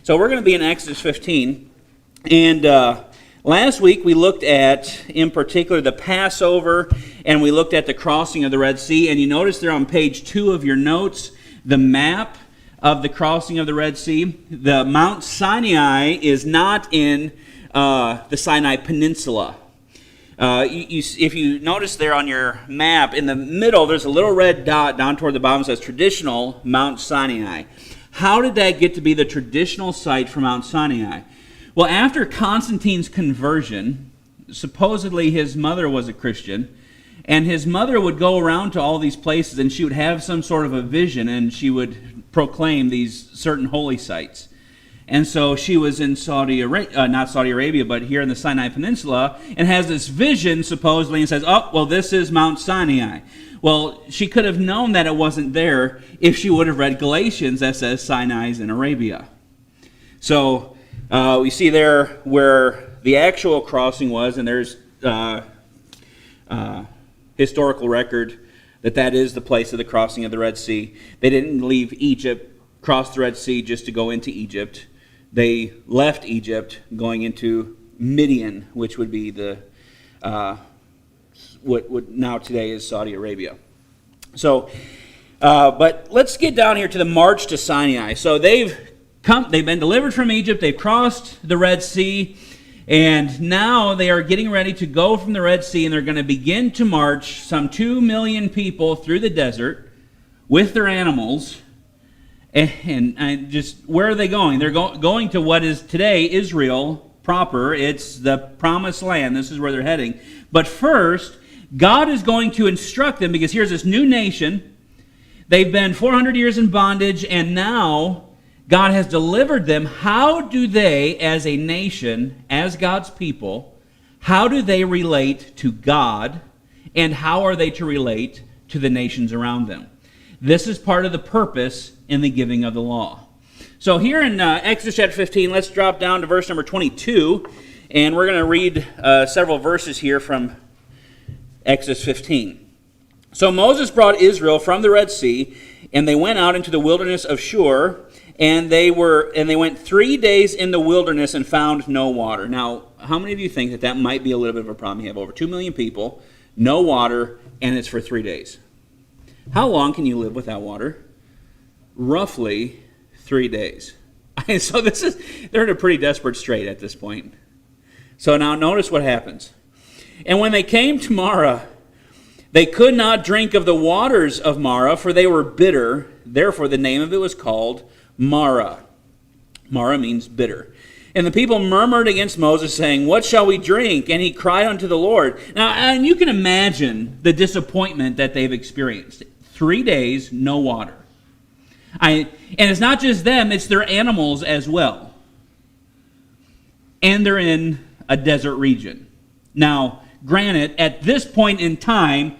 So we're going to be in Exodus 15. And last week we looked at, in particular, the Passover, and we looked at the crossing of the Red Sea. And you notice there on page 2 of your notes, the map of the crossing of the Red Sea. The Mount Sinai is not in the Sinai Peninsula. If you notice there on your map, in the middle, there's a little red dot down toward the bottom that says traditional Mount Sinai. How did that get to be the traditional site for Mount Sinai? Well, after Constantine's conversion, supposedly his mother was a Christian, and his mother would go around to all these places, and she would have some sort of a vision, and she would proclaim these certain holy sites. And so she was in not Saudi Arabia, but here in the Sinai Peninsula, and has this vision, supposedly, and says, oh, well, this is Mount Sinai. Well, she could have known that it wasn't there if she would have read Galatians that says Sinai's in Arabia. So we see there where the actual crossing was, and there's historical record that is the place of the crossing of the Red Sea. They didn't leave Egypt, cross the Red Sea just to go into Egypt. They left Egypt going into Midian, which would be the what now today is Saudi Arabia. So, but let's get down here to the march to Sinai. So they've been delivered from Egypt. They've crossed the Red Sea, and now they are getting ready to go from the Red Sea, and they're going to begin to march some 2 million people through the desert with their animals. And just, where are they going? They're going to what is today Israel proper. It's the promised land. This is where they're heading. But first, God is going to instruct them, because here's this new nation. They've been 400 years in bondage, and now God has delivered them. How do they, as a nation, as God's people, how do they relate to God, and how are they to relate to the nations around them? This is part of the purpose in the giving of the law. So here in Exodus chapter 15, let's drop down to verse number 22, and we're going to read several verses here from Exodus 15. So Moses brought Israel from the Red Sea, and they went out into the wilderness of Shur, and they went 3 days in the wilderness and found no water. Now, how many of you think that might be a little bit of a problem? You have over 2 million people, no water, and it's for 3 days. How long can you live without water? Roughly 3 days. So they're in a pretty desperate strait at this point. So now notice what happens. And when they came to Marah, they could not drink of the waters of Marah, for they were bitter. Therefore the name of it was called Marah. Marah means bitter. And the people murmured against Moses, saying, what shall we drink? And he cried unto the Lord. Now, and you can imagine the disappointment that they've experienced. 3 days, no water. And it's not just them, it's their animals as well. And they're in a desert region. Now, granted, at this point in time,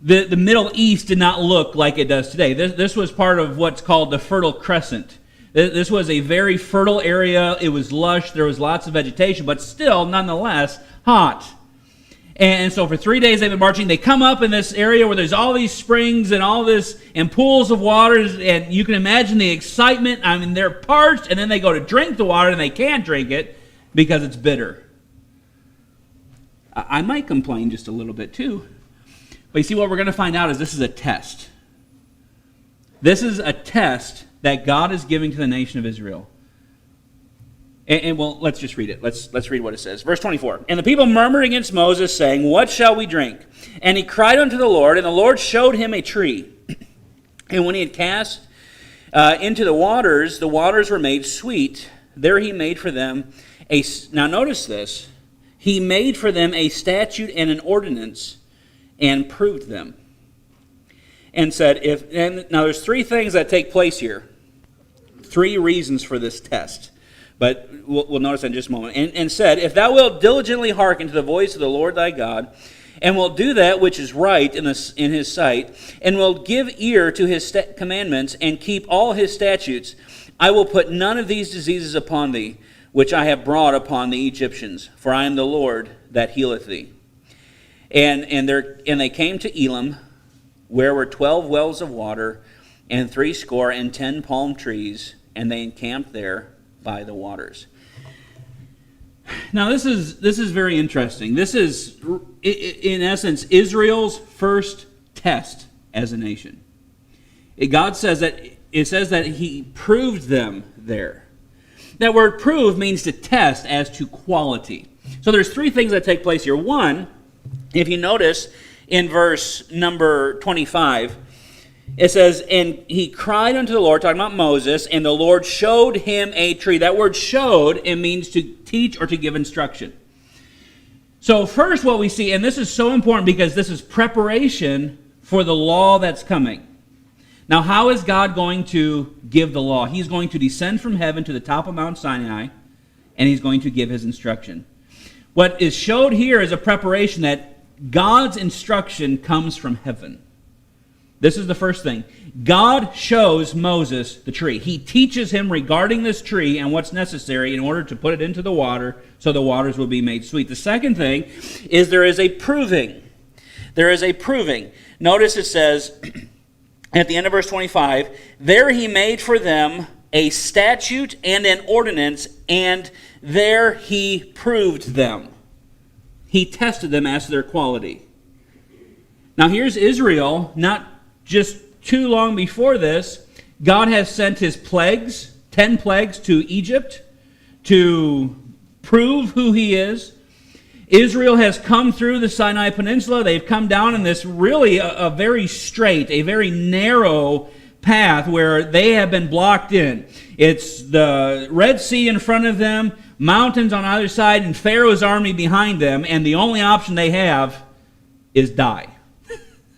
the Middle East did not look like it does today. This was part of what's called the Fertile Crescent. This was a very fertile area. It was lush. There was lots of vegetation, but still, nonetheless, hot. And so for 3 days they've been marching. They come up in this area where there's all these springs and all this, and pools of water, and you can imagine the excitement. I mean, they're parched, and then they go to drink the water, and they can't drink it because it's bitter. I might complain just a little bit too. But you see, what we're going to find out is this is a test. This is a test that God is giving to the nation of Israel. And well, let's just read it. Let's read what it says. Verse 24. And the people murmured against Moses, saying, what shall we drink? And he cried unto the Lord, and the Lord showed him a tree. And when he had cast into the waters were made sweet. There he made for them now notice this, he made for them a statute and an ordinance, and proved them. And said, now there's 3 things that take place here. 3 reasons for this test. But we'll notice in just a moment. And said, if thou wilt diligently hearken to the voice of the Lord thy God, and wilt do that which is right in his sight, and wilt give ear to his commandments, and keep all his statutes, I will put none of these diseases upon thee, which I have brought upon the Egyptians, for I am the Lord that healeth thee. And they came to Elim, where were 12 wells of water, and 70 palm trees, and they encamped there by the waters. Now, this is very interesting. This is, in essence, Israel's first test as a nation. God says that, it says that he proved them there. That word prove means to test as to quality. So there's three things that take place here. One, if you notice in verse number 25, it says, and he cried unto the Lord, talking about Moses, and the Lord showed him a tree. That word showed, it means to teach or to give instruction. So first what we see, and this is so important because this is preparation for the law that's coming. Now, how is God going to give the law? He's going to descend from heaven to the top of Mount Sinai, and he's going to give his instruction. What is showed here is a preparation that God's instruction comes from heaven. This is the first thing. God shows Moses the tree. He teaches him regarding this tree and what's necessary in order to put it into the water so the waters will be made sweet. The second thing is there is a proving. There is a proving. Notice it says at the end of verse 25, there he made for them a statute and an ordinance, and there he proved them. He tested them as to their quality. Now here's Israel, not just too long before this. God has sent his plagues, 10 plagues to Egypt to prove who he is. Israel has come through the Sinai Peninsula. They've come down in this really a very straight, a very narrow path where they have been blocked in. It's the Red Sea in front of them, mountains on either side, and Pharaoh's army behind them, and the only option they have is die.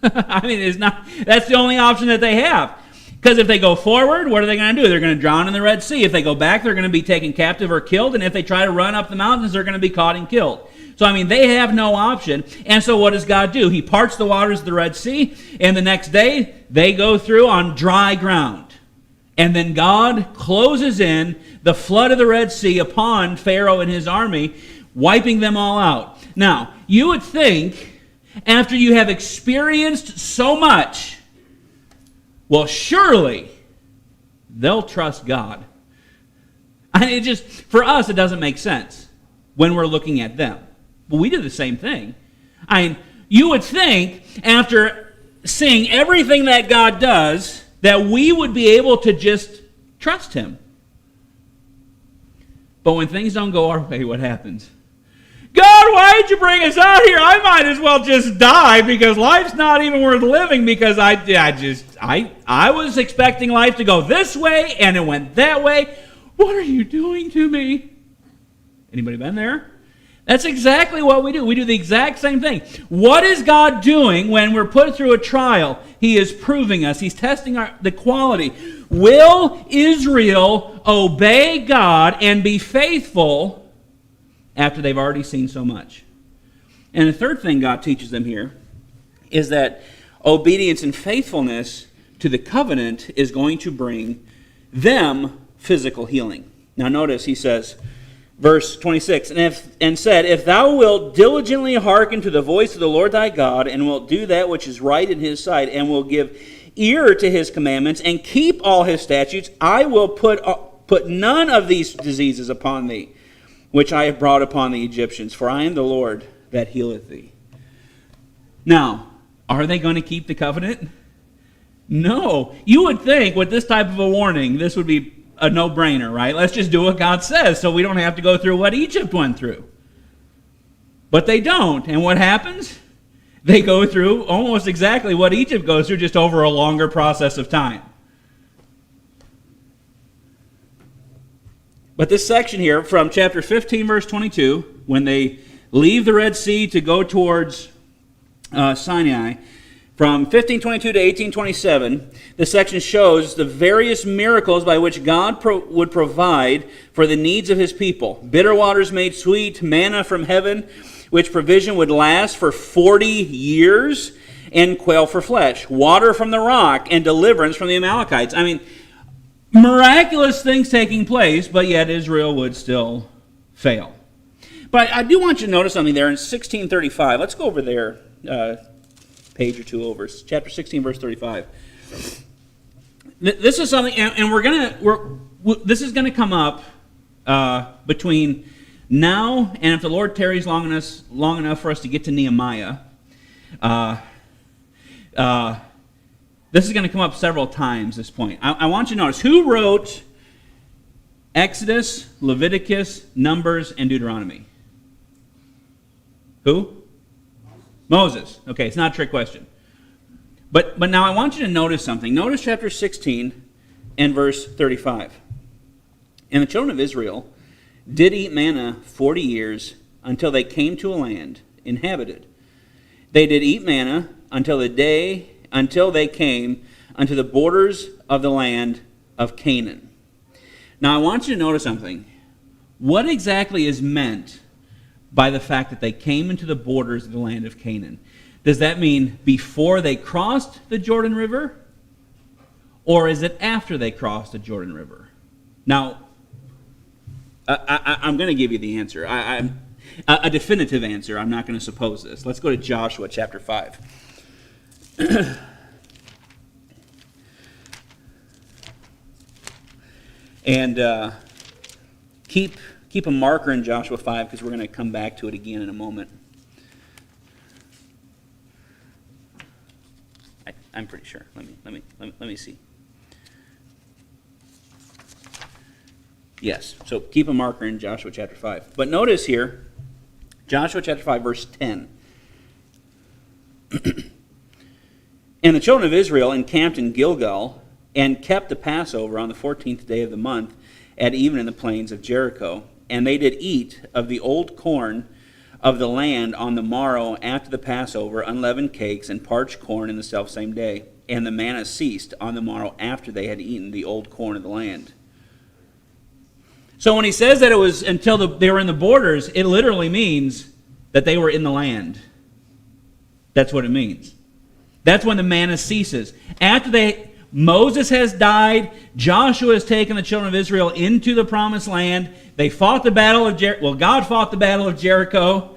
I mean, that's the only option that they have. Because if they go forward, what are they going to do? They're going to drown in the Red Sea. If they go back, they're going to be taken captive or killed. And if they try to run up the mountains, they're going to be caught and killed. So, I mean, they have no option. And so what does God do? He parts the waters of the Red Sea, and the next day, they go through on dry ground. And then God closes in the flood of the Red Sea upon Pharaoh and his army, wiping them all out. Now, you would think, after you have experienced so much, well, surely they'll trust God. I mean, for us, it doesn't make sense when we're looking at them. But we do the same thing. I mean, you would think, after seeing everything that God does, that we would be able to just trust him. But when things don't go our way, what happens? God, why did you bring us out here? I might as well just die because life's not even worth living because I was expecting life to go this way and it went that way. What are you doing to me? Anybody been there? That's exactly what we do. We do the exact same thing. What is God doing when we're put through a trial? He is proving us. He's testing the quality. Will Israel obey God and be faithful after they've already seen so much? And the third thing God teaches them here is that obedience and faithfulness to the covenant is going to bring them physical healing. Now notice he says, verse 26, and said, if thou wilt diligently hearken to the voice of the Lord thy God, and wilt do that which is right in his sight, and will give ear to his commandments, and keep all his statutes, I will put none of these diseases upon thee, which I have brought upon the Egyptians, for I am the Lord that healeth thee. Now, are they going to keep the covenant? No. You would think with this type of a warning, this would be a no-brainer, right? Let's just do what God says so we don't have to go through what Egypt went through. But they don't. And what happens? They go through almost exactly what Egypt goes through, just over a longer process of time. But this section here, from chapter 15, verse 22, when they leave the Red Sea to go towards Sinai, from 1522 to 1827, this section shows the various miracles by which God would provide for the needs of his people. Bitter waters made sweet, manna from heaven, which provision would last for 40 years, and quail for flesh, water from the rock, and deliverance from the Amalekites. I mean, miraculous things taking place, but yet Israel would still fail. But I do want you to notice something there in 1635. Let's go over there, page or two over, chapter 16, verse 35. This is something, and this is going to come up between now and if the Lord tarries long enough for us to get to Nehemiah, this is going to come up several times, this point. I want you to notice, who wrote Exodus, Leviticus, Numbers, and Deuteronomy? Who? Moses. Okay, it's not a trick question. But now I want you to notice something. Notice chapter 16 and verse 35. And the children of Israel did eat manna 40 years until they came to a land inhabited. They did eat manna until they came unto the borders of the land of Canaan. Now I want you to notice something. What exactly is meant by the fact that they came into the borders of the land of Canaan? Does that mean before they crossed the Jordan River? Or is it after they crossed the Jordan River? Now, I'm going to give you the answer. A definitive answer. I'm not going to suppose this. Let's go to Joshua chapter 5. And keep a marker in Joshua 5 because we're going to come back to it again in a moment. I'm pretty sure. Let me see. Yes, so keep a marker in Joshua chapter 5. But notice here, Joshua chapter 5, verse 10. And the children of Israel encamped in Gilgal and kept the Passover on the 14th day of the month at even in the plains of Jericho. And they did eat of the old corn of the land on the morrow after the Passover, unleavened cakes and parched corn in the selfsame day. And the manna ceased on the morrow after they had eaten the old corn of the land. So when he says that it was until they were in the borders, it literally means that they were in the land. That's what it means. That's when the manna ceases. Moses has died, Joshua has taken the children of Israel into the promised land. They fought the battle of Jericho. God fought the battle of Jericho.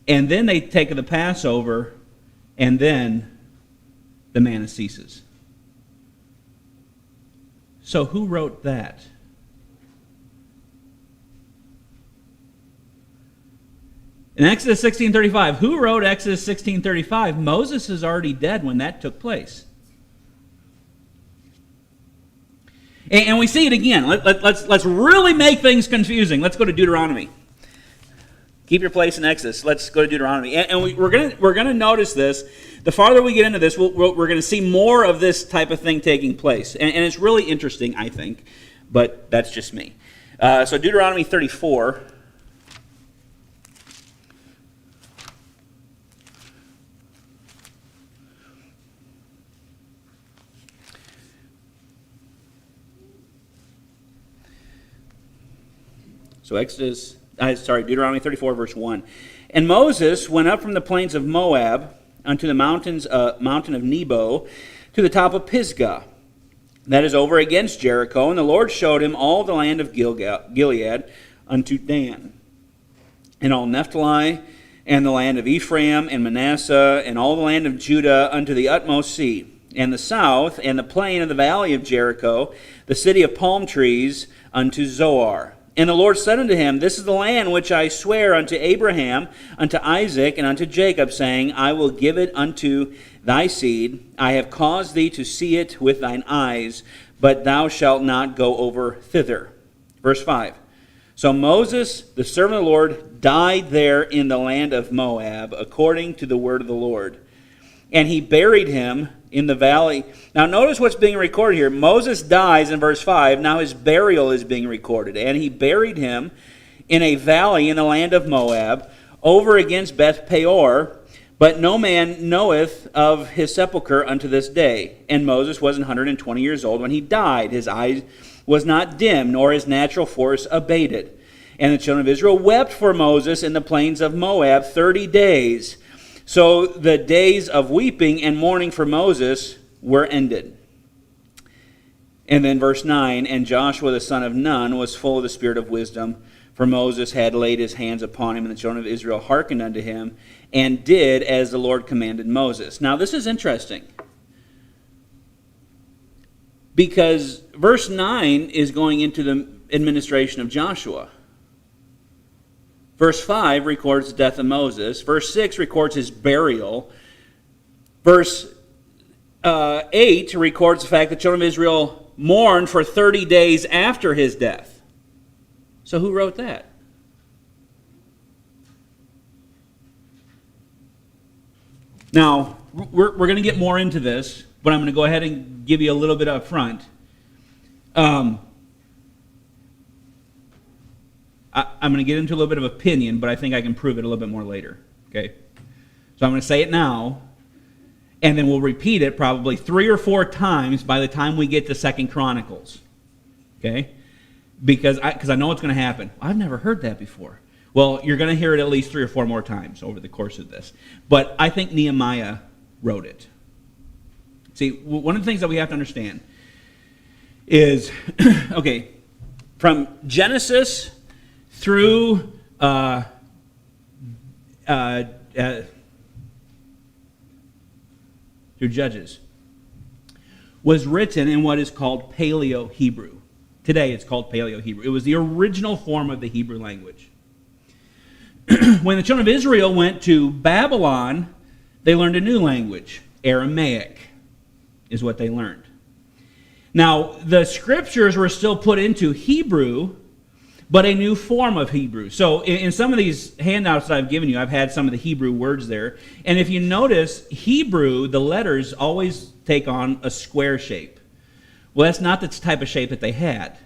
And then they take the Passover, and then the manna ceases. So who wrote that? In Exodus 16:35, who wrote Exodus 16:35? Moses is already dead when that took place. And we see it again. Let's really make things confusing. Let's go to Deuteronomy. Keep your place in Exodus. Let's go to Deuteronomy. And we're gonna notice this. The farther we get into this, we're going to see more of this type of thing taking place. And it's really interesting, I think. But that's just me. So Deuteronomy 34. So Deuteronomy 34, verse 1. And Moses went up from the plains of Moab unto the mountain of Nebo to the top of Pisgah, that is over against Jericho. And the Lord showed him all the land of Gilead unto Dan, and all Naphtali, and the land of Ephraim and Manasseh, and all the land of Judah unto the utmost sea, and the south, and the plain of the valley of Jericho, the city of palm trees, unto Zoar. And the Lord said unto him, This is the land which I swear unto Abraham, unto Isaac, and unto Jacob, saying, I will give it unto thy seed. I have caused thee to see it with thine eyes, but thou shalt not go over thither. Verse 5. So Moses, the servant of the Lord, died there in the land of Moab, according to the word of the Lord. And he buried him in the valley. Now notice what's being recorded here. Moses dies in verse 5. Now his burial is being recorded. And he buried him in a valley in the land of Moab, over against Beth Peor. But no man knoweth of his sepulchre unto this day. And Moses was 120 years old when he died. His eye was not dim, nor his natural force abated. And the children of Israel wept for Moses in the plains of Moab 30 days. So the days of weeping and mourning for Moses were ended. And then verse 9, And Joshua the son of Nun was full of the spirit of wisdom, for Moses had laid his hands upon him, and the children of Israel hearkened unto him, and did as the Lord commanded Moses. Now this is interesting. Because verse 9 is going into the administration of Joshua. Verse 5 records the death of Moses. Verse 6 records his burial. Verse 8 records the fact that the children of Israel mourned for 30 days after his death. So who wrote that? Now, we're going to get more into this, but I'm going to go ahead and give you a little bit up front. I'm going to get into a little bit of opinion, but I think I can prove it a little bit more later. Okay? So I'm going to say it now, and then we'll repeat it probably 3 or 4 times by the time we get to 2 Chronicles. Okay? Because I know it's going to happen. I've never heard that before. Well, you're going to hear it at least 3 or 4 more times over the course of this. But I think Nehemiah wrote it. See, one of the things that we have to understand is, okay, from Genesis through Judges was written in what is called Paleo-Hebrew. Today it's called Paleo-Hebrew. It was the original form of the Hebrew language. When the children of Israel went to Babylon, they learned a new language. Aramaic is what they learned. Now, the scriptures were still put into Hebrew, but a new form of Hebrew. So in some of these handouts that I've given you, I've had some of the Hebrew words there. And if you notice, Hebrew, the letters always take on a square shape. Well, that's not the type of shape that they had.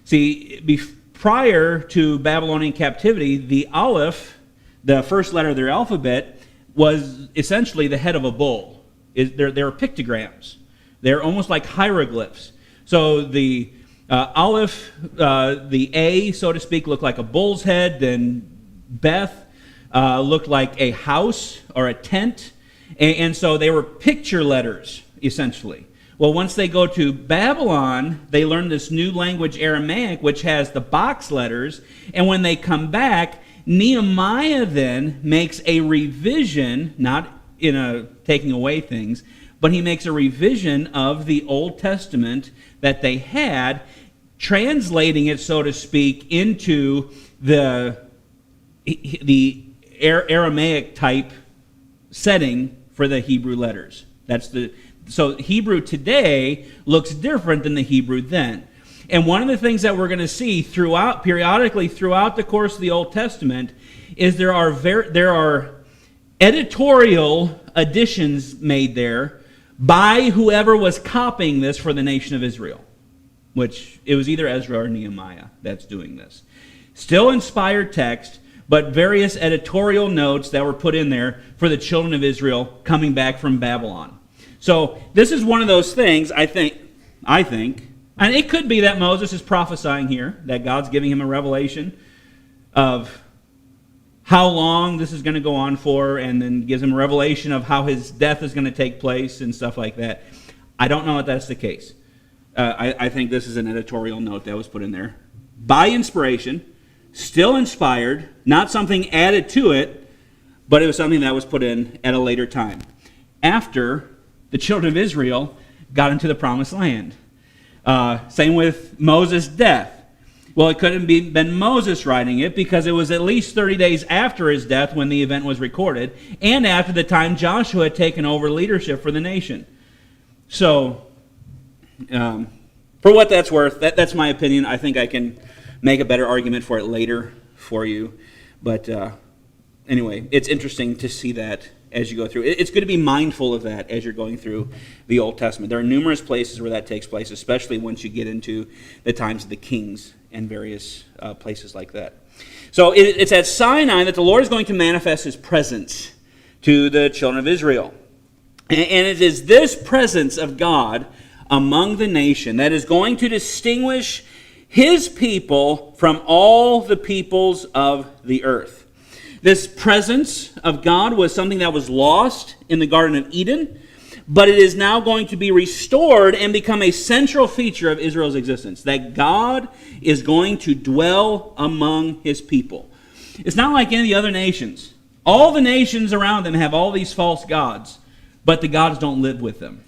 See, prior to Babylonian captivity, the Aleph, the first letter of their alphabet, was essentially the head of a bull. They're pictograms. They're almost like hieroglyphs. So the Aleph, the A, so to speak, looked like a bull's head. Then Beth looked like a house or a tent. And so they were picture letters, essentially. Well, once they go to Babylon, they learn this new language, Aramaic, which has the box letters. And when they come back, Nehemiah then makes a revision, not in a taking away things, but he makes a revision of the Old Testament that they had, translating it, so to speak, into the Aramaic type setting for the Hebrew letters. So Hebrew today looks different than the Hebrew then. And one of the things that we're going to see periodically throughout the course of the Old Testament is there are editorial additions made there by whoever was copying this for the nation of Israel, which it was either Ezra or Nehemiah that's doing this. Still inspired text, but various editorial notes that were put in there for the children of Israel coming back from Babylon. So this is one of those things, I think, and it could be that Moses is prophesying here, that God's giving him a revelation of how long this is going to go on for, and then gives him a revelation of how his death is going to take place and stuff like that. I don't know if that's the case. I think this is an editorial note that was put in there by inspiration, still inspired, not something added to it, but it was something that was put in at a later time, after the children of Israel got into the promised land. Same with Moses' death. Well, it couldn't been Moses writing it because it was at least 30 days after his death when the event was recorded, and after the time Joshua had taken over leadership for the nation. So, for what that's worth, that's my opinion. I think I can make a better argument for it later for you. But anyway, it's interesting to see that as you go through. It's good to be mindful of that as you're going through the Old Testament. There are numerous places where that takes place, especially once you get into the times of the kings and various places like that. So it's at Sinai that the Lord is going to manifest his presence to the children of Israel. And it is this presence of God among the nation that is going to distinguish his people from all the peoples of the earth. This presence of God was something that was lost in the Garden of Eden, but it is now going to be restored and become a central feature of Israel's existence, that God is going to dwell among his people. It's not like any of the other nations. All the nations around them have all these false gods, but the gods don't live with them.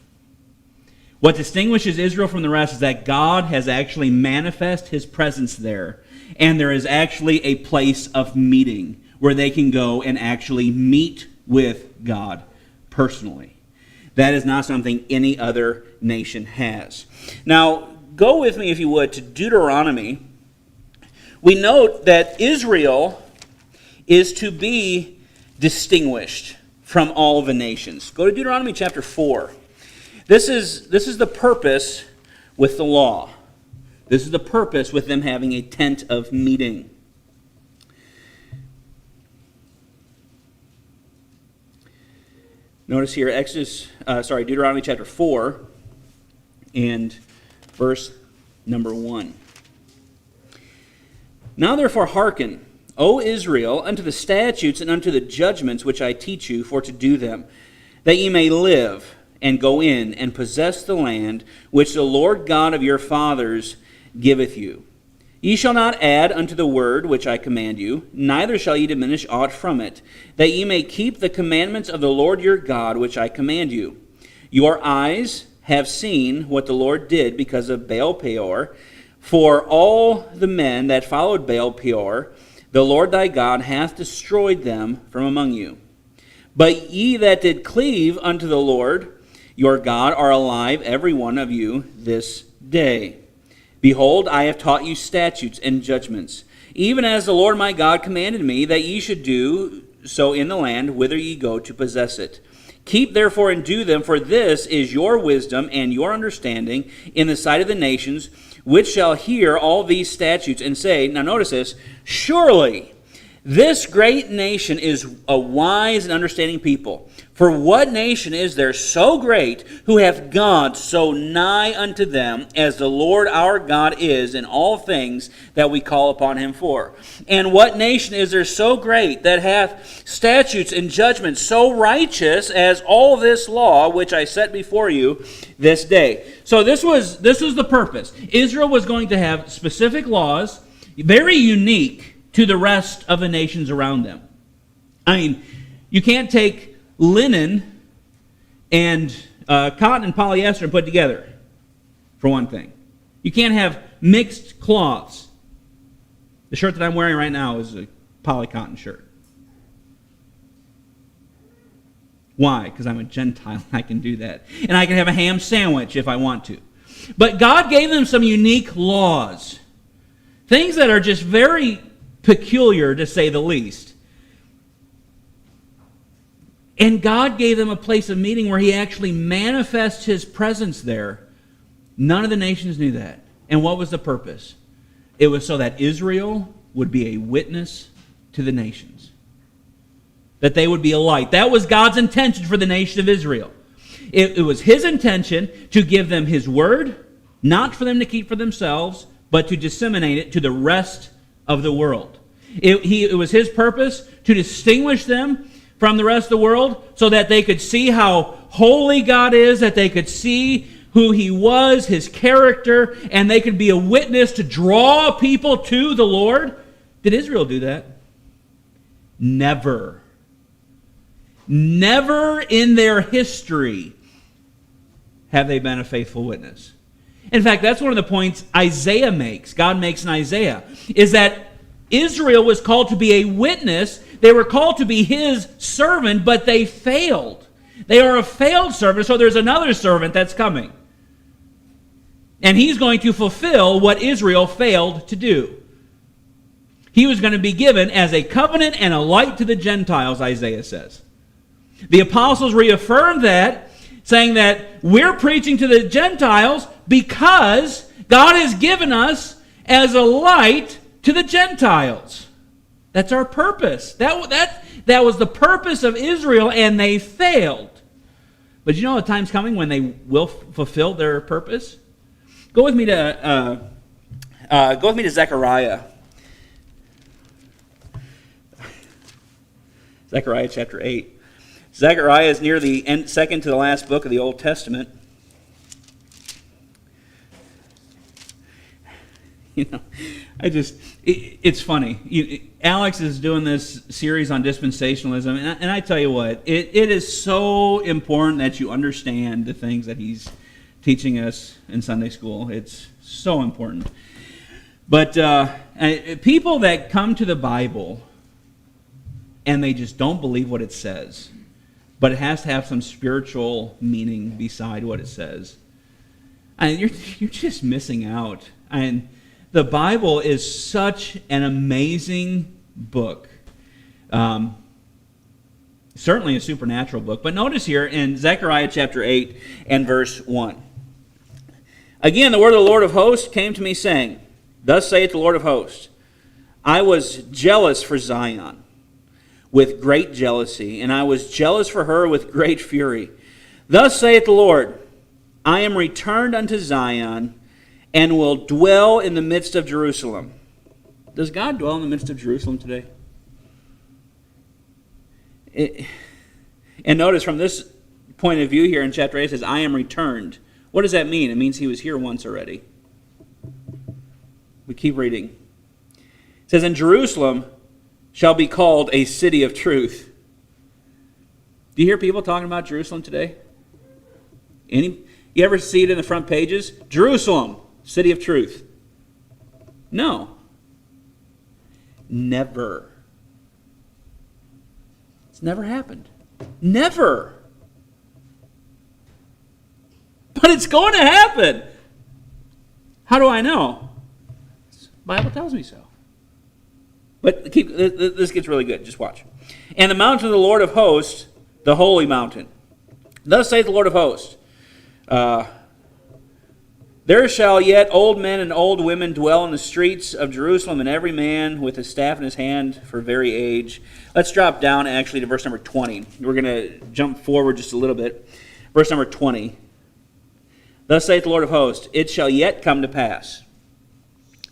What distinguishes Israel from the rest is that God has actually manifest his presence there. And there is actually a place of meeting where they can go and actually meet with God personally. That is not something any other nation has. Now, go with me, if you would, to Deuteronomy. We note that Israel is to be distinguished from all the nations. Go to Deuteronomy chapter 4. This is the purpose with the law. This is the purpose with them having a tent of meeting. Notice here, Deuteronomy chapter 4 and verse number 1. Now therefore hearken, O Israel, unto the statutes and unto the judgments which I teach you for to do them, that ye may live and go in and possess the land which the Lord God of your fathers giveth you. Ye shall not add unto the word which I command you, neither shall ye diminish aught from it, that ye may keep the commandments of the Lord your God which I command you. Your eyes have seen what the Lord did because of Baal Peor. For all the men that followed Baal Peor, the Lord thy God hath destroyed them from among you. But ye that did cleave unto the Lord your God are alive, every one of you, this day. Behold, I have taught you statutes and judgments, even as the Lord my God commanded me, that ye should do so in the land whither ye go to possess it. Keep therefore and do them, for this is your wisdom and your understanding in the sight of the nations, which shall hear all these statutes and say, now notice this, surely this great nation is a wise and understanding people. For what nation is there so great who hath God so nigh unto them as the Lord our God is in all things that we call upon him for? And what nation is there so great that hath statutes and judgments so righteous as all this law which I set before you this day? So this was the purpose. Israel was going to have specific laws, very unique to the rest of the nations around them. I mean, you can't take linen and cotton and polyester and put together, for one thing. You can't have mixed cloths. The shirt that I'm wearing right now is a poly-cotton shirt. Why? Because I'm a Gentile. I can do that. And I can have a ham sandwich if I want to. But God gave them some unique laws. Things that are just very peculiar, to say the least. And God gave them a place of meeting where he actually manifests his presence there. None of the nations knew that. And what was the purpose? It was so that Israel would be a witness to the nations. That they would be a light. That was God's intention for the nation of Israel. It was his intention to give them his word, not for them to keep for themselves, but to disseminate it to the rest of the world. It was his purpose to distinguish them from the rest of the world so that they could see how holy God is, that they could see who he was, his character, and they could be a witness to draw people to the Lord. Did Israel do that? Never. Never in their history have they been a faithful witness. In fact, that's one of the points Isaiah makes, God makes in Isaiah, is that Israel was called to be a witness. They were called to be his servant, but they failed. They are a failed servant, so there's another servant that's coming. And he's going to fulfill what Israel failed to do. He was going to be given as a covenant and a light to the Gentiles, Isaiah says. The apostles reaffirmed that, saying that we're preaching to the Gentiles because God has given us as a light to the Gentiles. That's our purpose. That was the purpose of Israel, and they failed. But you know a time's coming when they will fulfill their purpose? Go with me to Zechariah. Zechariah chapter 8. Zechariah is near the end, second to the last book of the Old Testament. It's funny. Alex is doing this series on dispensationalism, and I tell you what, it is so important that you understand the things that he's teaching us in Sunday school. It's so important. But people that come to the Bible and they just don't believe what it says, but it has to have some spiritual meaning beside what it says, and you're just missing out. And the Bible is such an amazing book. Certainly a supernatural book. But notice here in Zechariah chapter 8 and verse 1. Again, the word of the Lord of hosts came to me, saying, Thus saith the Lord of hosts, I was jealous for Zion with great jealousy, and I was jealous for her with great fury. Thus saith the Lord, I am returned unto Zion, and will dwell in the midst of Jerusalem. Does God dwell in the midst of Jerusalem today? And notice from this point of view here in chapter 8, it says, I am returned. What does that mean? It means he was here once already. We keep reading. It says, And Jerusalem shall be called a city of truth. Do you hear people talking about Jerusalem today? You ever see it in the front pages? Jerusalem, city of truth. No. Never. It's never happened. Never. But it's going to happen. How do I know? The Bible tells me so. But this gets really good. Just watch. And the mountain of the Lord of hosts, the holy mountain. Thus saith the Lord of hosts, There shall yet old men and old women dwell in the streets of Jerusalem, and every man with a staff in his hand for very age. Let's drop down actually to verse number 20. We're going to jump forward just a little bit. Verse number 20. Thus saith the Lord of hosts, It shall yet come to pass.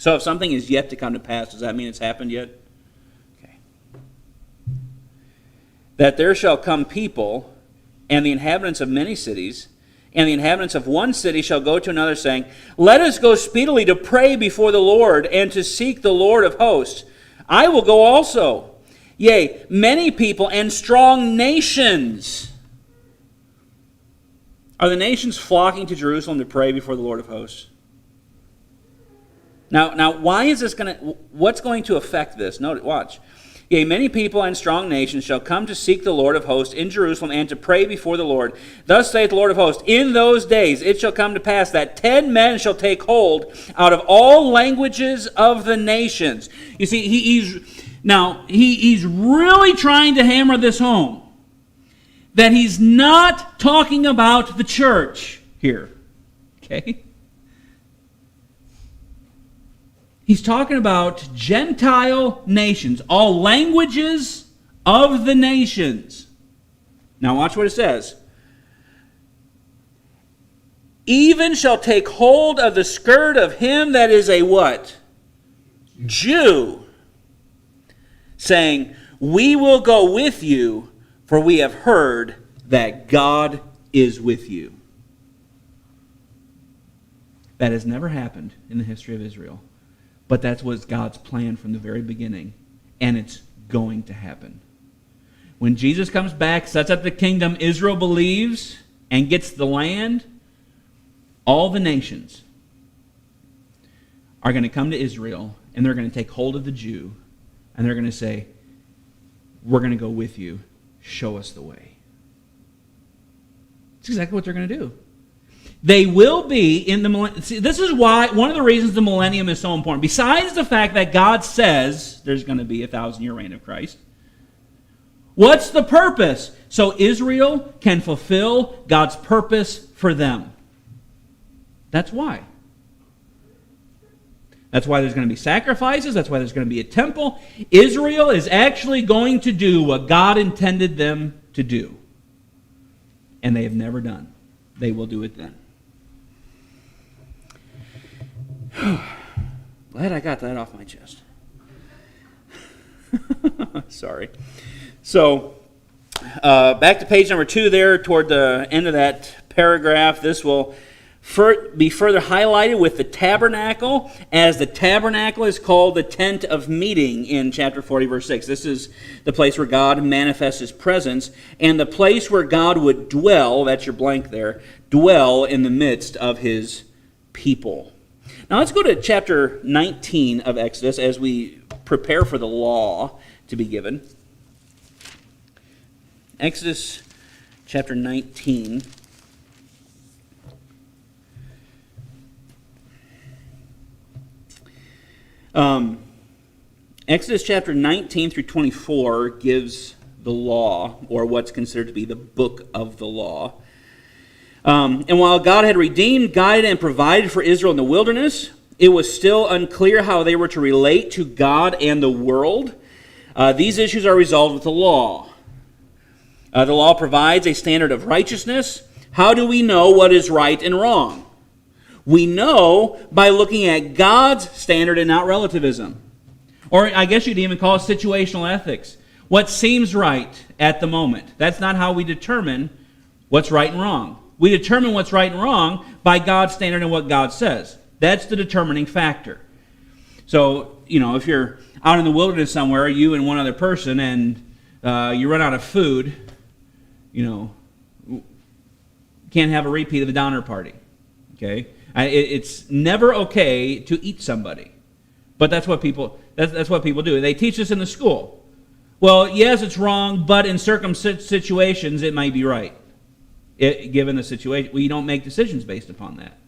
So if something is yet to come to pass, does that mean it's happened yet? Okay. That there shall come people, and the inhabitants of many cities, and the inhabitants of one city shall go to another, saying, Let us go speedily to pray before the Lord, and to seek the Lord of hosts. I will go also. Yea, many people and strong nations. Are the nations flocking to Jerusalem to pray before the Lord of hosts? Now, why is this what's going to affect this? Note, watch. Yea, many people and strong nations shall come to seek the Lord of hosts in Jerusalem, and to pray before the Lord. Thus saith the Lord of hosts, In those days it shall come to pass that 10 men shall take hold out of all languages of the nations. You see, he's really trying to hammer this home. That he's not talking about the church here. Okay? He's talking about Gentile nations, all languages of the nations. Now watch what it says. Even shall take hold of the skirt of him that is a what? Jew. Saying, We will go with you, for we have heard that God is with you. That has never happened in the history of Israel. But that was God's plan from the very beginning. And it's going to happen. When Jesus comes back, sets up the kingdom, Israel believes and gets the land, all the nations are going to come to Israel, and they're going to take hold of the Jew, and they're going to say, We're going to go with you. Show us the way. That's exactly what they're going to do. They will be in the millennium. See, this is why, one of the reasons the millennium is so important. Besides the fact that God says there's going to be a 1,000-year reign of Christ. What's the purpose? So Israel can fulfill God's purpose for them. That's why. That's why there's going to be sacrifices. That's why there's going to be a temple. Israel is actually going to do what God intended them to do. And they have never done. They will do it then. Glad I got that off my chest. Sorry. So, back to page number 2 there, toward the end of that paragraph. This will be further highlighted with the tabernacle, as the tabernacle is called the tent of meeting in chapter 40, verse 6. This is the place where God manifests his presence, and the place where God would dwell, that's your blank there, dwell in the midst of his people. Now let's go to chapter 19 of Exodus as we prepare for the law to be given. Exodus chapter 19. Exodus chapter 19 through 24 gives the law, or what's considered to be the book of the law. And while God had redeemed, guided, and provided for Israel in the wilderness, it was still unclear how they were to relate to God and the world. These issues are resolved with the law. The law provides a standard of righteousness. How do we know what is right and wrong? We know by looking at God's standard and not relativism. Or I guess you'd even call it situational ethics. What seems right at the moment. That's not how we determine what's right and wrong. We determine what's right and wrong by God's standard and what God says. That's the determining factor. So, if you're out in the wilderness somewhere, you and one other person, and you run out of food, can't have a repeat of the Donner Party. Okay? It's never okay to eat somebody. But that's what people do. They teach us in the school. Well, yes, it's wrong, but in certain situations it might be right. Given the situation, you don't make decisions based upon that.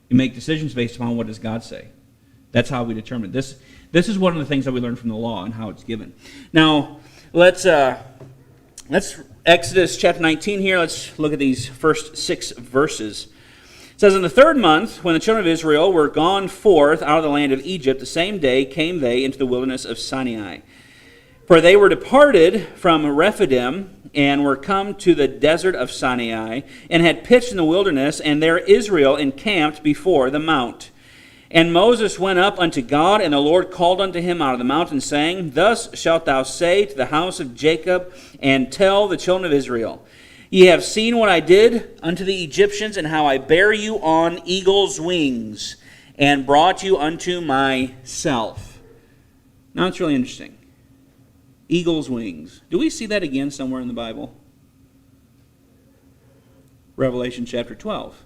You make decisions based upon what does God say. That's how we determine this. This is one of the things that we learn from the law and how it's given. Now, let's Exodus chapter 19 here. Let's look at these first 6 verses. It says, "In the 3rd month, when the children of Israel were gone forth out of the land of Egypt, the same day came they into the wilderness of Sinai. For they were departed from Rephidim, and were come to the desert of Sinai, and had pitched in the wilderness, and there Israel encamped before the mount. And Moses went up unto God, and the Lord called unto him out of the mountain, saying, Thus shalt thou say to the house of Jacob, and tell the children of Israel, Ye have seen what I did unto the Egyptians, and how I bare you on eagle's wings, and brought you unto myself." Now it's really interesting. Eagle's wings. Do we see that again somewhere in the Bible? Revelation chapter 12.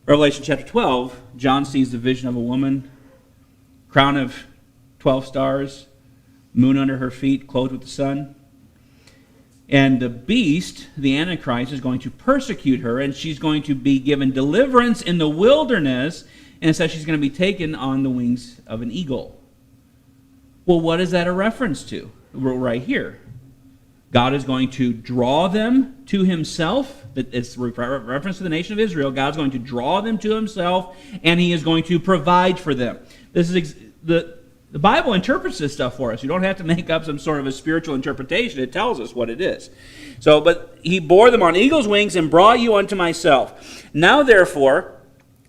Revelation chapter 12, John sees the vision of a woman, crown of 12 stars, moon under her feet, clothed with the sun. And the beast, the Antichrist, is going to persecute her, and she's going to be given deliverance in the wilderness, and it says she's going to be taken on the wings of an eagle. Well, what is that a reference to? Right here. God is going to draw them to himself. It's a reference to the nation of Israel. God's going to draw them to himself, and he is going to provide for them. This is the Bible interprets this stuff for us. You don't have to make up some sort of a spiritual interpretation. It tells us what it is. But he bore them on eagle's wings and brought you unto myself. Now, therefore,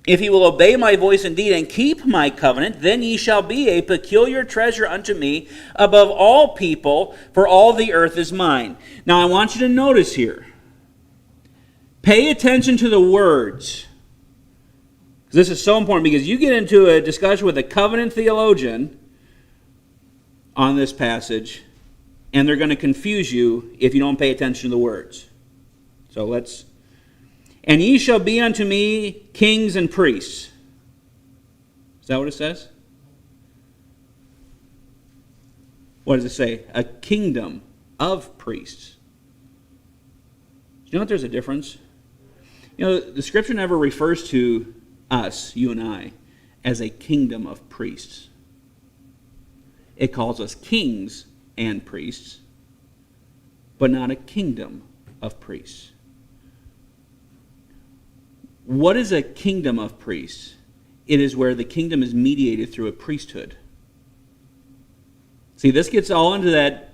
if ye will obey my voice indeed and keep my covenant, then ye shall be a peculiar treasure unto me above all people, for all the earth is mine. Now I want you to notice here. Pay attention to the words. This is so important because you get into a discussion with a covenant theologian on this passage, and they're going to confuse you if you don't pay attention to the words. So let's... "And ye shall be unto me kings and priests." Is that what it says? What does it say? A kingdom of priests. Do you know that there's a difference? The Scripture never refers to us, you and I, as a kingdom of priests. It calls us kings and priests, but not a kingdom of priests. What is a kingdom of priests? It is where the kingdom is mediated through a priesthood. See, this gets all into that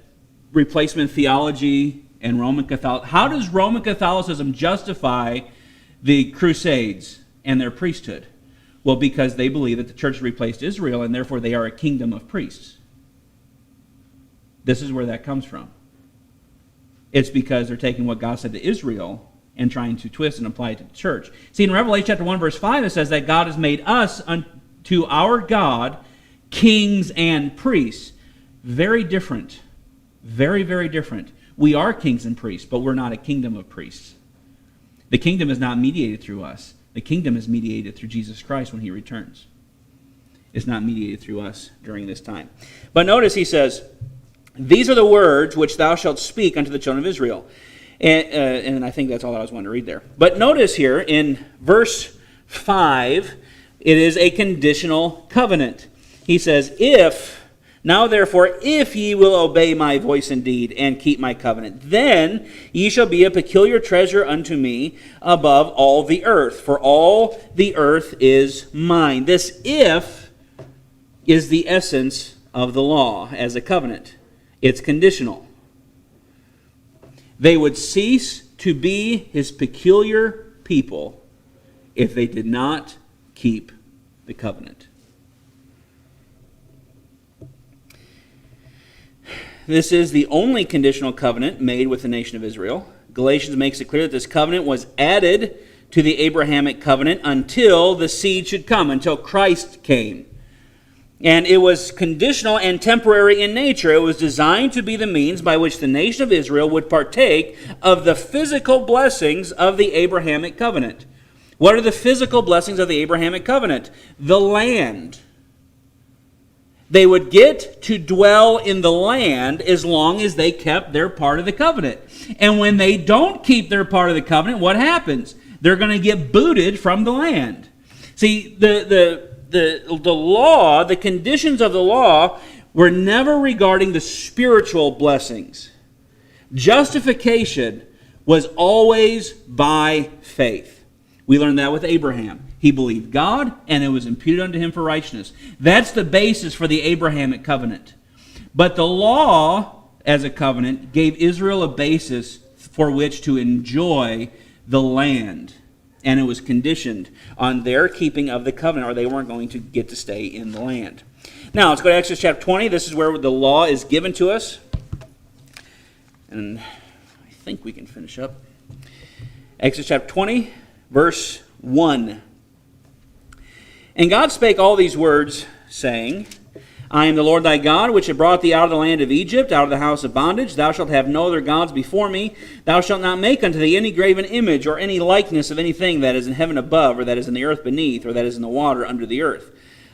replacement theology and Roman Catholicism. How does Roman Catholicism justify the Crusades and their priesthood? Well, because they believe that the church replaced Israel, and therefore they are a kingdom of priests. This is where that comes from. It's because they're taking what God said to Israel and trying to twist and apply it to the church. See, in Revelation chapter 1, verse 5, it says that God has made us unto our God kings and priests. Very different. Very, very different. We are kings and priests, but we're not a kingdom of priests. The kingdom is not mediated through us. The kingdom is mediated through Jesus Christ when he returns. It's not mediated through us during this time. But notice he says, these are the words which thou shalt speak unto the children of Israel. And I think that's all I was wanting to read there. But notice here in verse 5, it is a conditional covenant. He says, Now therefore, if ye will obey my voice indeed, and keep my covenant, then ye shall be a peculiar treasure unto me above all the earth, for all the earth is mine. This if is the essence of the law as a covenant. It's conditional. They would cease to be his peculiar people if they did not keep the covenant. This is the only conditional covenant made with the nation of Israel. Galatians makes it clear that this covenant was added to the Abrahamic covenant until the seed should come, until Christ came. And it was conditional and temporary in nature. It was designed to be the means by which the nation of Israel would partake of the physical blessings of the Abrahamic covenant. What are the physical blessings of the Abrahamic covenant? The land. They would get to dwell in the land as long as they kept their part of the covenant. And when they don't keep their part of the covenant, what happens? They're going to get booted from the land. See, the law, the conditions of the law, were never regarding the spiritual blessings. Justification was always by faith. We learned that with Abraham. He believed God, and it was imputed unto him for righteousness. That's the basis for the Abrahamic covenant. But the law, as a covenant, gave Israel a basis for which to enjoy the land. And it was conditioned on their keeping of the covenant, or they weren't going to get to stay in the land. Now, let's go to Exodus chapter 20. This is where the law is given to us. And I think we can finish up. Exodus chapter 20, verse 1. And God spake all these words, saying, I am the Lord thy God, which have brought thee out of the land of Egypt, out of the house of bondage. Thou shalt have no other gods before me. Thou shalt not make unto thee any graven image, or any likeness of anything that is in heaven above, or that is in the earth beneath, or that is in the water under the earth.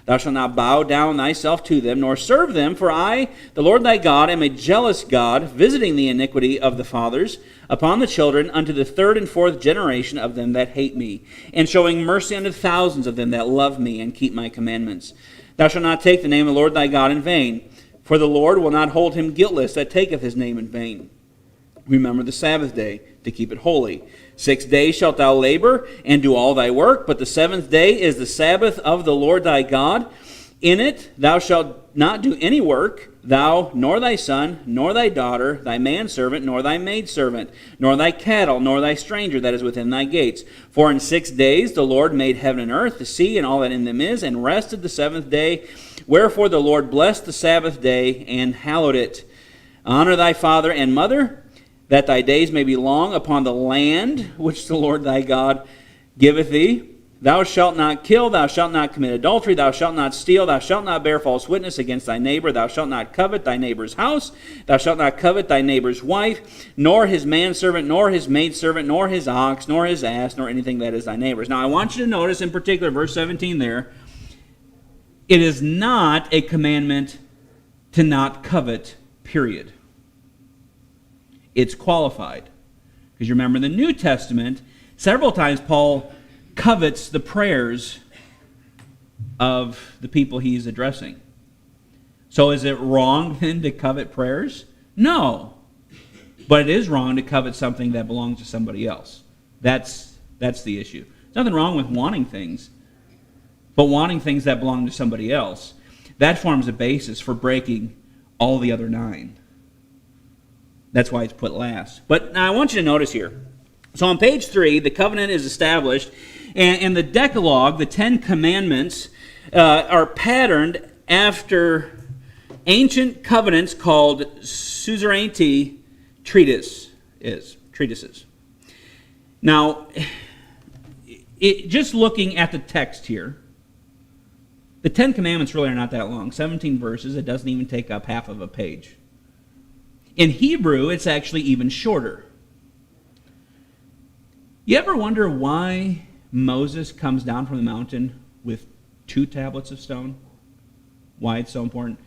Thou shalt not bow down thyself to them, nor serve them, for I, the Lord thy God, am a jealous God, visiting the iniquity of the fathers upon the children unto the third and fourth generation of them that hate me, and showing mercy unto thousands of them that love me and keep my commandments. Thou shalt not take the name of the Lord thy God in vain, for the Lord will not hold him guiltless that taketh his name in vain. Remember the Sabbath day, to keep it holy. 6 days shalt thou labor, and do all thy work, but the seventh day is the Sabbath of the Lord thy God. In it thou shalt not do any work, thou, nor thy son, nor thy daughter, thy manservant, nor thy maidservant, nor thy cattle, nor thy stranger that is within thy gates. For in 6 days the Lord made heaven and earth, the sea, and all that in them is, and rested the seventh day. Wherefore the Lord blessed the Sabbath day, and hallowed it. Honor thy father and mother, that thy days may be long upon the land which the Lord thy God giveth thee. Thou shalt not kill, thou shalt not commit adultery, thou shalt not steal, thou shalt not bear false witness against thy neighbor, thou shalt not covet thy neighbor's house, thou shalt not covet thy neighbor's wife, nor his manservant, nor his maidservant, nor his ox, nor his ass, nor anything that is thy neighbor's. Now I want you to notice in particular verse 17 there, it is not a commandment to not covet, period. It's qualified. Because you remember in the New Testament, several times Paul covets the prayers of the people he's addressing. So is it wrong then to covet prayers? No. But it is wrong to covet something that belongs to somebody else. That's the issue. There's nothing wrong with wanting things, but wanting things that belong to somebody else, that forms a basis for breaking all the other 9. That's why it's put last. But now I want you to notice here. So on page 3, the covenant is established, and the Decalogue, the 10 Commandments, are patterned after ancient covenants called suzerainty treatises. Now, just looking at the text here, the Ten Commandments really are not that long. 17 verses. It doesn't even take up half of a page. In Hebrew, it's actually even shorter. You ever wonder why Moses comes down from the mountain with 2 tablets of stone? Why it's so important?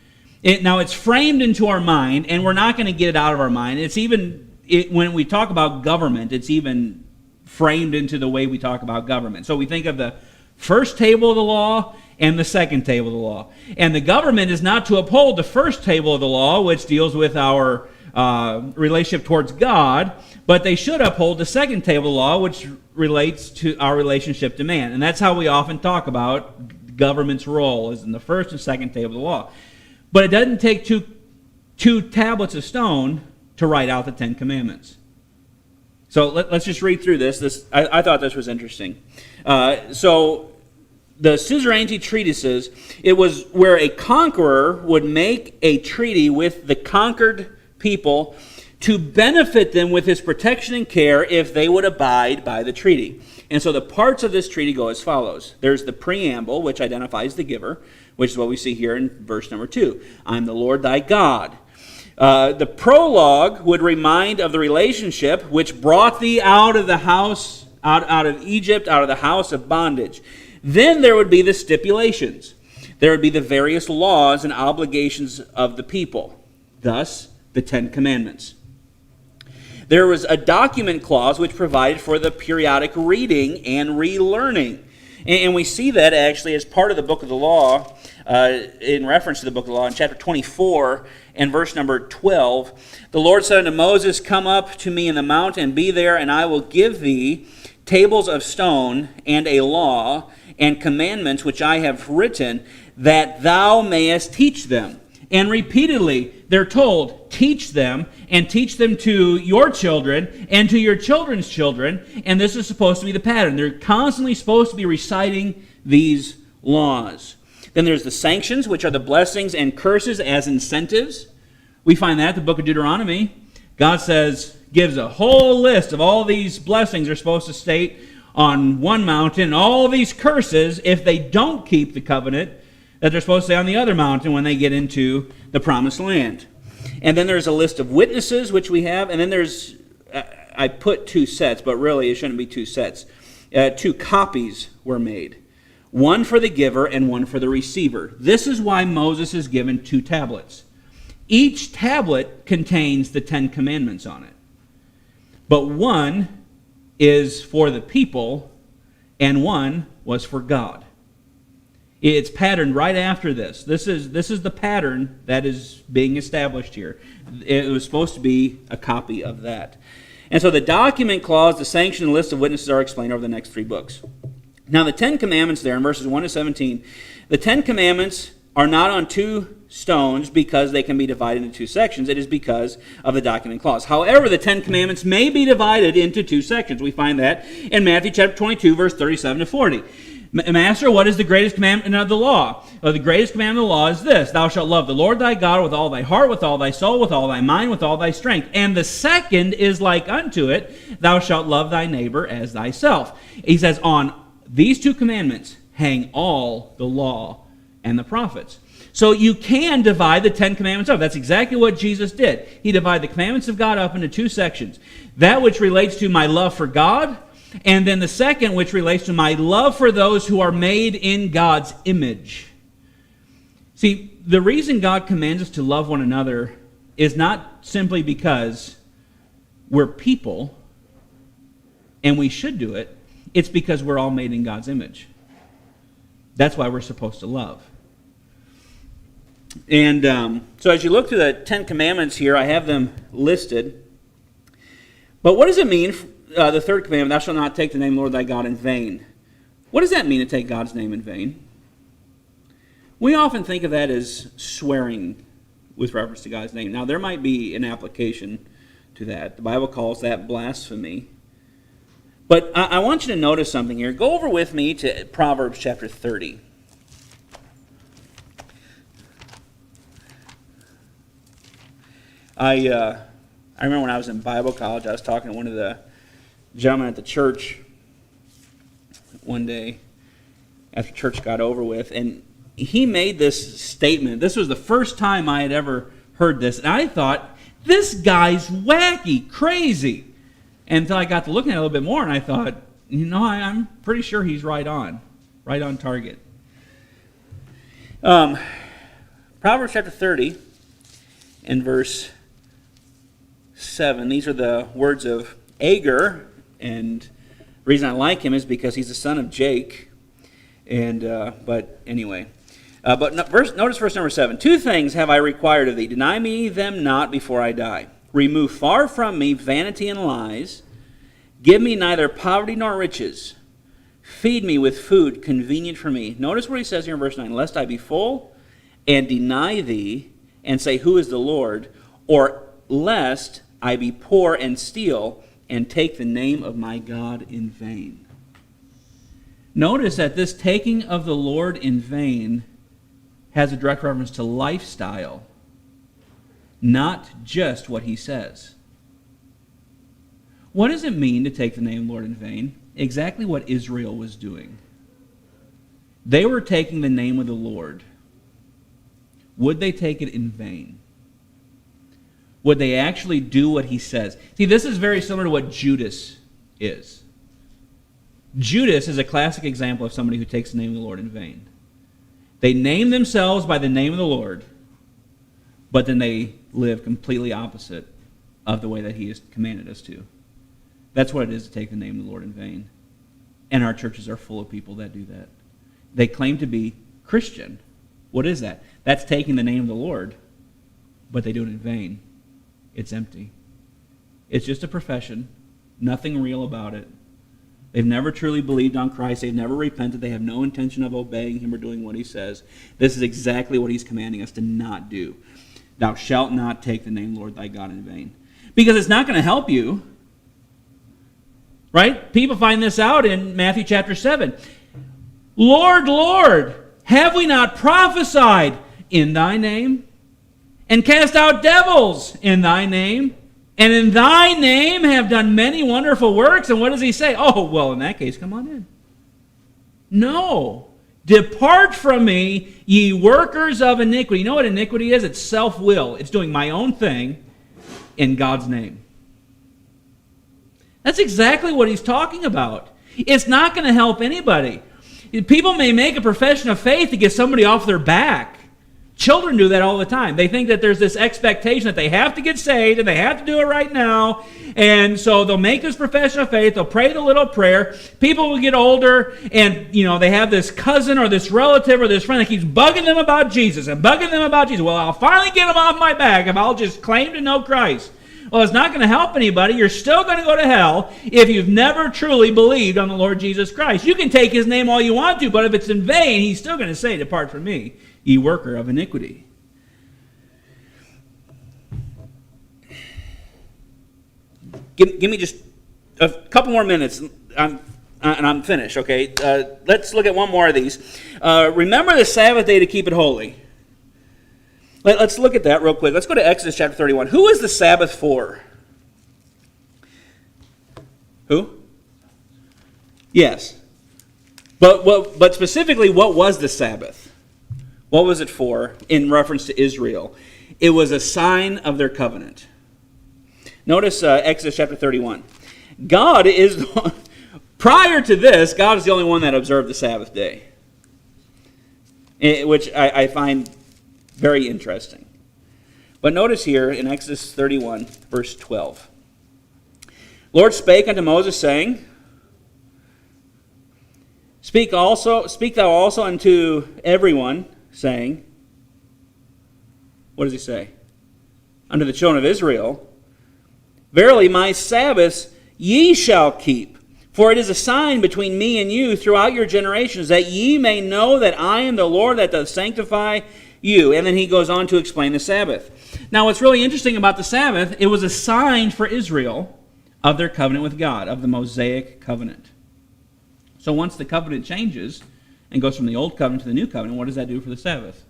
Now, it's framed into our mind, and we're not going to get it out of our mind. It's even, when we talk about government, it's even framed into the way we talk about government. So we think of the first table of the law and the second table of the law. And the government is not to uphold the first table of the law, which deals with our relationship towards God, but they should uphold the second table of the law, which relates to our relationship to man. And that's how we often talk about government's role, is in the first and second table of the law. But it doesn't take two tablets of stone to write out the Ten Commandments. So let's just read through this. I thought this was interesting. So the suzerainty treatises, it was where a conqueror would make a treaty with the conquered people to benefit them with his protection and care if they would abide by the treaty. And so the parts of this treaty go as follows. There's the preamble, which identifies the giver, which is what we see here in verse number 2. I'm the Lord thy God. The prologue would remind of the relationship which brought thee out of the house, out of Egypt, out of the house of bondage. Then there would be the stipulations. There would be the various laws and obligations of the people. Thus, the Ten Commandments. There was a document clause which provided for the periodic reading and relearning. And we see that actually as part of the book of the law, in reference to the book of the law, in chapter 24 and verse number 12. The Lord said unto Moses, Come up to me in the mount and be there, and I will give thee tables of stone and a law and commandments which I have written, that thou mayest teach them. And repeatedly, they're told, teach them, and teach them to your children and to your children's children. And this is supposed to be the pattern. They're constantly supposed to be reciting these laws. Then there's the sanctions, which are the blessings and curses as incentives. We find that in the book of Deuteronomy. God gives a whole list of all these blessings are supposed to state on one mountain, all these curses if they don't keep the covenant that they're supposed to say on the other mountain when they get into the promised land. And then there's a list of witnesses, which we have. And then there's, I put 2 sets, but really it shouldn't be 2 sets. 2 copies were made. One for the giver and one for the receiver. This is why Moses is given 2 tablets. Each tablet contains the 10 Commandments on it. But one is for the people and one was for God. It's patterned right after this. This is the pattern that is being established here. It was supposed to be a copy of that. And so the document clause, the sanction, and list of witnesses are explained over the next 3 books. Now the 10 Commandments there in verses 1 to 17, the 10 Commandments are not on 2 stones because they can be divided into 2 sections. It is because of the document clause. However, the 10 Commandments may be divided into 2 sections. We find that in Matthew chapter 22, verse 37 to 40. Master, what is the greatest commandment of the law? Well, the greatest commandment of the law is this: Thou shalt love the Lord thy God with all thy heart, with all thy soul, with all thy mind, with all thy strength. And the second is like unto it: Thou shalt love thy neighbor as thyself. He says, on these 2 commandments hang all the law and the prophets. So you can divide the 10 Commandments up. That's exactly what Jesus did. He divided the commandments of God up into 2 sections. That which relates to my love for God, and then the second, which relates to my love for those who are made in God's image. See, the reason God commands us to love one another is not simply because we're people and we should do it. It's because we're all made in God's image. That's why we're supposed to love. And so as you look through the 10 Commandments here, I have them listed. But what does it mean, the third commandment, thou shalt not take the name of the Lord thy God in vain? What does that mean, to take God's name in vain? We often think of that as swearing with reference to God's name. Now, there might be an application to that. The Bible calls that blasphemy. But I want you to notice something here. Go over with me to Proverbs chapter 30. I remember when I was in Bible college, I was talking to one of gentleman at the church one day after church got over with, and he made this statement. This was the first time I had ever heard this, and I thought, this guy's wacky, crazy. And until I got to looking at it a little bit more, and I thought, I'm pretty sure he's right on target. Proverbs chapter 30 and verse 7. These are the words of Agur, and the reason I like him is because he's the son of Jake. And but anyway, notice verse number 7. 2 things have I required of thee. Deny me them not before I die. Remove far from me vanity and lies. Give me neither poverty nor riches. Feed me with food convenient for me. Notice what he says here in verse 9. Lest I be full and deny thee and say, who is the Lord? Or lest I be poor and steal and take the name of my God in vain. Notice that this taking of the Lord in vain has a direct reference to lifestyle, not just what he says. What does it mean to take the name of the Lord in vain? Exactly what Israel was doing. They were taking the name of the Lord. Would they take it in vain? Would they actually do what he says? See, this is very similar to what Judas is. Judas is a classic example of somebody who takes the name of the Lord in vain. They name themselves by the name of the Lord, but then they live completely opposite of the way that he has commanded us to. That's what it is to take the name of the Lord in vain. And our churches are full of people that do that. They claim to be Christian. What is that? That's taking the name of the Lord, but they do it in vain. It's empty. It's just a profession. Nothing real about it. They've never truly believed on Christ. They've never repented. They have no intention of obeying him or doing what he says. This is exactly what he's commanding us to not do. Thou shalt not take the name Lord thy God in vain. Because it's not going to help you. Right? People find this out in Matthew chapter 7. Lord, Lord, have we not prophesied in thy name? And cast out devils in thy name? And in thy name have done many wonderful works? And what does he say? Oh, well, in that case, come on in. No. Depart from me, ye workers of iniquity. You know what iniquity is? It's self-will. It's doing my own thing in God's name. That's exactly what he's talking about. It's not going to help anybody. People may make a profession of faith to get somebody off their back. Children do that all the time. They think that there's this expectation that they have to get saved and they have to do it right now. And so they'll make this profession of faith. They'll pray the little prayer. People will get older and, they have this cousin or this relative or this friend that keeps bugging them about Jesus and bugging them about Jesus. Well, I'll finally get them off my back if I'll just claim to know Christ. Well, it's not going to help anybody. You're still going to go to hell if you've never truly believed on the Lord Jesus Christ. You can take his name all you want to, but if it's in vain, he's still going to say, depart from me, ye worker of iniquity. Give me just a couple more minutes, and I'm finished, okay? Let's look at one more of these. Remember the Sabbath day to keep it holy. Let's look at that real quick. Let's go to Exodus chapter 31. Who is the Sabbath for? Who? Yes. But specifically, what was the Sabbath? What was it for in reference to Israel? It was a sign of their covenant. Notice Exodus chapter 31. Prior to this, God is the only one that observed the Sabbath day, which I find very interesting. But notice here in Exodus 31, verse 12. Lord spake unto Moses, saying, Speak thou also unto everyone, saying, what does he say? Unto the children of Israel, Verily my Sabbaths ye shall keep, for it is a sign between me and you throughout your generations, that ye may know that I am the Lord that doth sanctify you. And then he goes on to explain the Sabbath. Now what's really interesting about the Sabbath, it was a sign for Israel of their covenant with God, of the Mosaic covenant. So once the covenant changes and goes from the old covenant to the new covenant, what does that do for the Sabbath?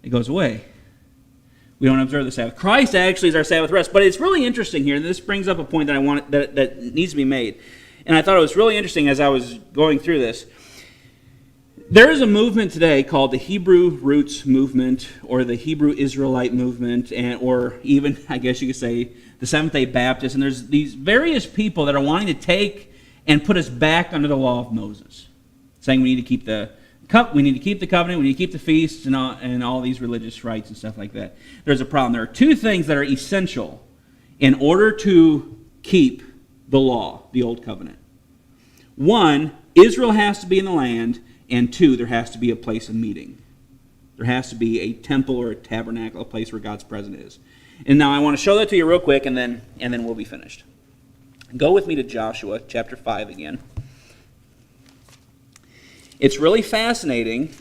It goes away. We don't observe the Sabbath. Christ actually is our Sabbath rest. But it's really interesting here, and this brings up a point that I want that needs to be made. And I thought it was really interesting as I was going through this. There is a movement today called the Hebrew Roots Movement, or the Hebrew Israelite Movement, or even, I guess you could say, the Seventh-day Baptists. And there's these various people that are wanting to take and put us back under the law of Moses, saying we need to keep the covenant, we need to keep the feasts, and all these religious rites and stuff like that. There's a problem. There are two things that are essential in order to keep the law, the Old Covenant. One, Israel has to be in the land. And two, there has to be a place of meeting. There has to be a temple or a tabernacle, a place where God's presence is. And now I want to show that to you real quick, and then we'll be finished. Go with me to Joshua chapter 5 again. It's really fascinating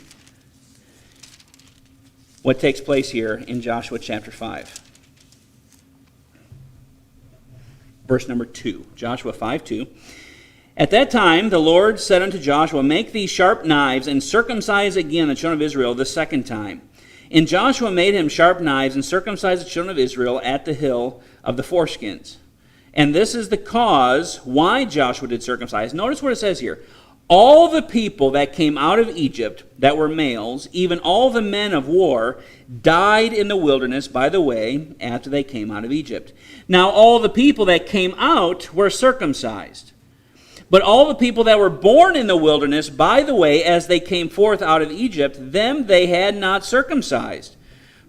what takes place here in Joshua chapter 5. Verse number 2. Joshua 5:2. At that time the Lord said unto Joshua, Make these sharp knives, and circumcise again the children of Israel the second time. And Joshua made him sharp knives, and circumcised the children of Israel at the hill of the foreskins. And this is the cause why Joshua did circumcise. Notice what it says here. All the people that came out of Egypt that were males, even all the men of war, died in the wilderness by the way after they came out of Egypt. Now all the people that came out were circumcised. But all the people that were born in the wilderness, by the way, as they came forth out of Egypt, them they had not circumcised.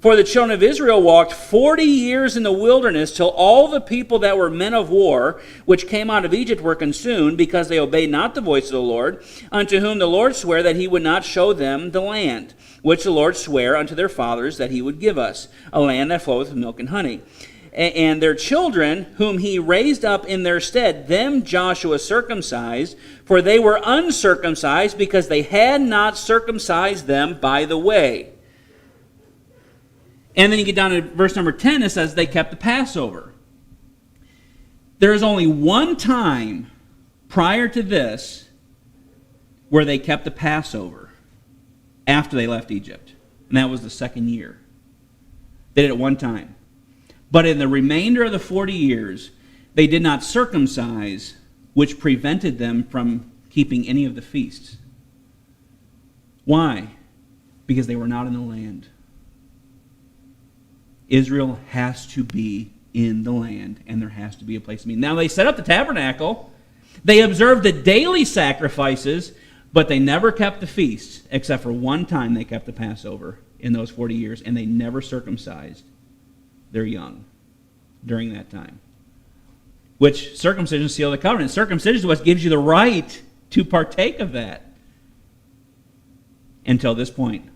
For the children of Israel walked 40 years in the wilderness, till all the people that were men of war, which came out of Egypt, were consumed, because they obeyed not the voice of the Lord, unto whom the Lord sware that he would not show them the land, which the Lord sware unto their fathers that he would give us, a land that floweth with milk and honey. And their children, whom he raised up in their stead, them Joshua circumcised, for they were uncircumcised, because they had not circumcised them by the way. And then you get down to verse number 10, it says they kept the Passover. There is only one time prior to this where they kept the Passover after they left Egypt, and that was the second year. They did it one time. But in the remainder of the 40 years, they did not circumcise, which prevented them from keeping any of the feasts. Why? Because they were not in the land. Israel has to be in the land, and there has to be a place to meet. Now, they set up the tabernacle. They observed the daily sacrifices, but they never kept the feasts, except for one time they kept the Passover in those 40 years, and they never circumcised their young during that time. Which circumcision sealed the covenant. Circumcision is what gives you the right to partake of that until this point.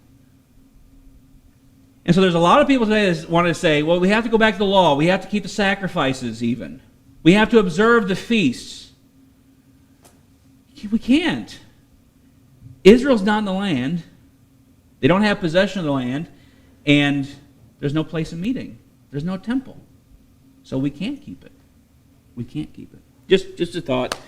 And so there's a lot of people today that want to say, well, we have to go back to the law. We have to keep the sacrifices even. We have to observe the feasts. We can't. Israel's not in the land. They don't have possession of the land. And there's no place of meeting. There's no temple. So we can't keep it. We can't keep it. Just a thought.